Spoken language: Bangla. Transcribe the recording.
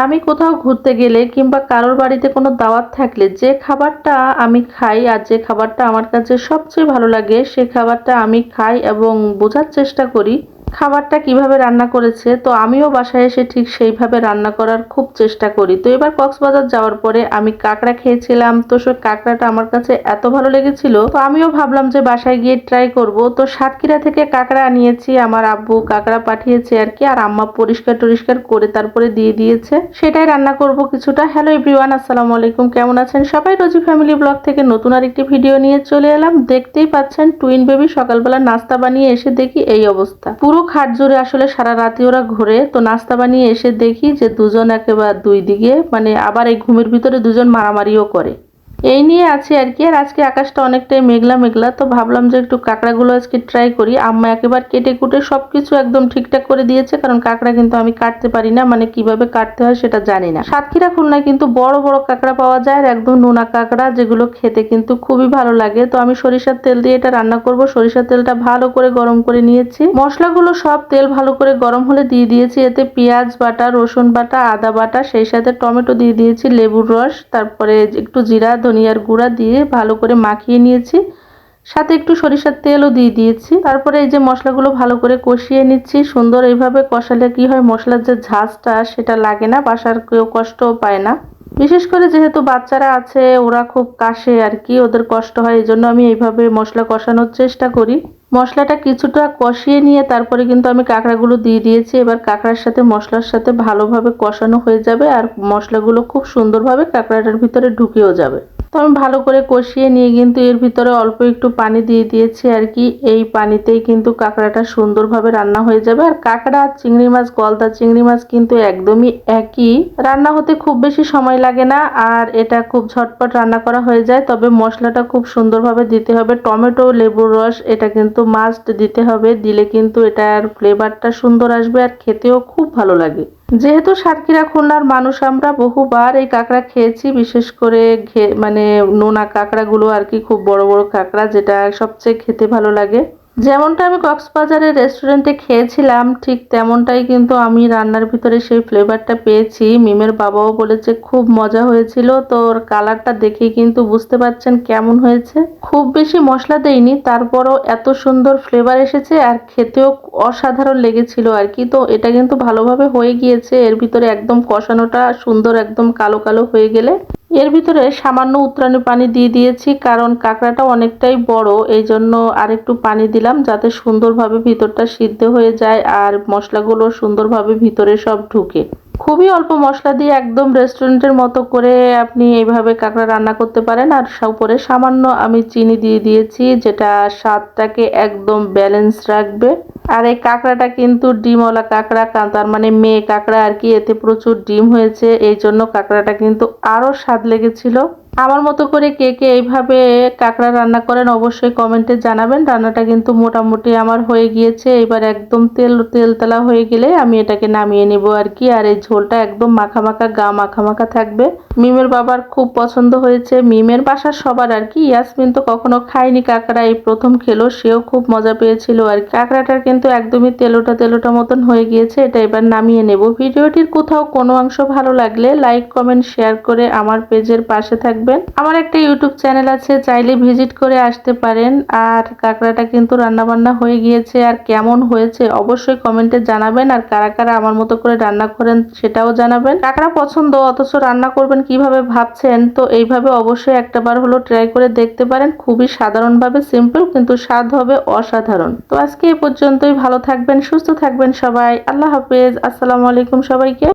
আমি কোথাও ঘুরতে গেলে কিংবা কারোর বাড়িতে কোনো দাওয়াত থাকলে যে খাবারটা আমি খাই আর যে খাবারটা আমার কাছে সবচেয়ে ভালো লাগে সে খাবারটা আমি খাই এবং বোঝার চেষ্টা করি খাবারটা কিভাবে রান্না করেছে। তো আমিও বাসায় এসে ঠিক সেইভাবে রান্না করার খুব চেষ্টা করি। তো এবার কক্সবাজার যাওয়ার পরে আমি কাঁকড়া খেয়েছিলাম, তো সে কাঁকড়াটা আমার কাছে এত ভালো লেগেছিল, তো আমিও ভাবলাম যে বাসায় গিয়ে ট্রাই করব। তো সাতক্ষীরা থেকে কাঁকড়া আনিয়েছি, আমার আব্বু কাঁকড়া পাঠিয়েছে আর কি, আর আম্মা পরিষ্কার টরিষ্কার করে তারপরে দিয়ে দিয়েছে, সেটাই রান্না করব কিছুটা। হ্যালো এভরিওয়ান, আসসালামু আলাইকুম, কেমন আছেন সবাই? রোজি ফ্যামিলি ব্লগ থেকে নতুন আরেকটি ভিডিও নিয়ে চলে এলাম। দেখতেই পাচ্ছেন টুইন বেবি সকালবেলা নাস্তা বানিয়ে এসে দেখি এই অবস্থা। পুরো খাট জুড়ে আসলে সারা রাতে ওরা ঘোরে। তো নাস্তা বানিয়ে এসে দেখি যে দুজন একেবারে দুই দিকে, মানে আবার এই ঘুমের ভিতরে দুজন মারামারিও করে। এই নিয়ে আছি আর কি। আর আজকে আকাশটা অনেকটাই মেঘলা মেঘলা, তো ভাবলাম যে একটু কাঁকড়াগুলো আজকে ট্রাই করি। আম্মা একেবারে কেটে কুটে সবকিছু একদম ঠিকঠাক করে দিয়েছে, কারণ কাঁকড়া কিন্তু আমি কাটতে পারি না, মানে কিভাবে কাটতে হয় সেটা জানি না। সাতক্ষীরা খুলনায় কিন্তু বড় বড় কাঁকড়া পাওয়া যায়, আর একদম নোনা কাঁকড়া, যেগুলো খেতে কিন্তু খুবই ভালো লাগে। তো আমি সরিষার তেল দিয়ে এটা রান্না করব। সরিষার তেলটা ভালো করে গরম করে নিয়েছি, মশলাগুলো সব তেল ভালো করে গরম হলে দিয়ে দিয়েছি এতে পেঁয়াজ বাটা, রসুন বাটা, আদা বাটা, সেই সাথে টমেটো দিয়ে দিয়েছি, লেবুর রস, তারপরে একটু জিরা ধনিয়ার গুঁড়া দিয়ে ভালো করে মাখিয়ে নিয়েছি, সাথে একটু সরিষার তেলও দিয়ে দিয়েছি। তারপরে এই যে মশলাগুলো ভালো করে কষিয়ে নিচ্ছি সুন্দর। এইভাবে কষালে কি হয়, মশলার যে ঝাঁজটা সেটা লাগে না, বাসার কেউ কষ্টও পায় না। বিশেষ করে যেহেতু বাচ্চারা আছে, ওরা খুব কাশে আর কি, ওদের কষ্ট হয়, এই জন্য আমি এইভাবে মশলা কষানোর চেষ্টা করি। মশলাটা কিছুটা কষিয়ে নিয়ে তারপরে কিন্তু আমি কাঁকড়াগুলো দিয়ে দিয়েছি। এবার কাঁকড়ার সাথে মশলার সাথে ভালোভাবে কষানো হয়ে যাবে, আর মশলাগুলো খুব সুন্দরভাবে কাঁকড়াটার ভিতরে ঢুকেও যাবে। তো আমি ভালো করে কষিয়ে নিয়ে কিন্তু এর ভিতরে অল্প একটু পানি দিয়ে দিয়েছি আর কি। এই পানিতেই কিন্তু কাঁকড়াটা সুন্দরভাবে রান্না হয়ে যাবে। আর কাঁকড়া আর চিংড়ি মাছ, গলদা চিংড়ি মাছ কিন্তু একদমই একই, রান্না হতে খুব বেশি সময় লাগে না, আর এটা খুব ঝটপট রান্না করা হয়ে যায়। তবে মশলাটা খুব সুন্দরভাবে দিতে হবে, টমেটো লেবুর রস এটা কিন্তু মাস্ট দিতে হবে, দিলে কিন্তু এটার ফ্লেভারটা সুন্দর আসবে আর খেতেও খুব ভালো লাগে। যেহেতু সাতক্ষীরা খুলনার মানুষ, আমরা বহুবার এই কাঁকড়া খেয়েছি, বিশেষ করে মানে নোনা কাঁকড়াগুলো আর কি, খুব বড় বড় কাঁকড়া, যেটা সবচেয়ে খেতে ভালো লাগে। যেমনটা আমি কক্সবাজারের রেস্টুরেন্টে খেয়েছিলাম ঠিক তেমনটাই কিন্তু আমি রান্নার ভিতরে সেই ফ্লেভারটা পেয়েছি। মিমের বাবাও বলেছে খুব মজা হয়েছিল। তো ওর কালারটা দেখেই কিন্তু বুঝতে পারছেন কেমন হয়েছে। খুব বেশি মশলা দেইনি, তারপরও এত সুন্দর ফ্লেভার এসেছে, আর খেতেও অসাধারণ লেগেছিল আর কি। তো এটা কিন্তু ভালোভাবে হয়ে গিয়েছে। এর ভিতরে একদম কষানোটা সুন্দর, একদম কালো কালো হয়ে গেলে এর ভিতরে সামান্য উতরানি পানি দিয়ে দিয়েছি, কারণ কাঁকড়াটা অনেকটাই বড়, এই জন্য আরেকটু পানি দিলাম যাতে সুন্দরভাবে ভিতরটা সিদ্ধ হয়ে যায় আর মশলাগুলো সুন্দরভাবে ভিতরে সব ঢুকে। খুবই অল্প মশলা দিয়ে একদম রেস্টুরেন্টের মতো করে আপনি এইভাবে কাঁকড়া রান্না করতে পারেন। আর উপরে সামান্য আমি চিনি দিয়ে দিয়েছি, যেটা স্বাদটাকে একদম ব্যালেন্স রাখবে। আর এই কাঁকড়াটা কিন্তু ডিমওয়ালা কাঁকড়া, তার মানে মেয়ে কাঁকড়া আর কি, এতে প্রচুর ডিম হয়েছে, এই জন্য কাঁকড়াটা কিন্তু আরো স্বাদ লেগেছিল। আমার মতো করে কে কে এইভাবে কাঁকড়া রান্না করেন অবশ্যই কমেন্টে জানাবেন। রান্নাটা কিন্তু মোটামুটি আমার হয়ে গিয়েছে। এবার একদম তেলতেলা হয়ে গেলে আমি এটাকে নামিয়ে নেব আর কি। আর এই ঝোলটা একদম মাখা মাখা, গা মাখা মাখা থাকবে। মিমের বাবার খুব পছন্দ হয়েছে, মিমের বাসার সবার আর কি। ইয়াসমিন তো কখনো খায়নি কাঁকড়া, এই প্রথম খেলো, সেও খুব মজা পেয়েছিল আর কাঁকড়াটার কিন্তু একদমই তেলোটা তেলোটা মতন হয়ে গিয়েছে। এটা এবার নামিয়ে নেব। ভিডিওটির কোথাও কোনো অংশ ভালো লাগলে লাইক কমেন্ট শেয়ার করে আমার পেজের পাশে থাকবেন। আমার একটা ইউটিউব চ্যানেল আছে, চাইলে ভিজিট করে আসতে পারেন। আর কাঁকড়াটা কিন্তু রান্না বান্না হয়ে গিয়েছে, আর কেমন হয়েছে অবশ্যই কমেন্টে জানাবেন। আর কারা কারা আমার মতো করে রান্না করেন সেটাও জানাবেন। কাঁকড়া পছন্দ অথচ রান্না করবেন কিভাবে ভাবছেন, তো এইভাবে অবশ্যই একটাবার হলো ট্রাই করে দেখতে পারেন। খুবই সাধারণভাবে সিম্পল, কিন্তু স্বাদ হবে অসাধারণ। তো আজকে এ পর্যন্তই, ভালো থাকবেন, সুস্থ থাকবেন সবাই। আল্লাহ হাফেজ, আসসালামু আলাইকুম সবাইকে।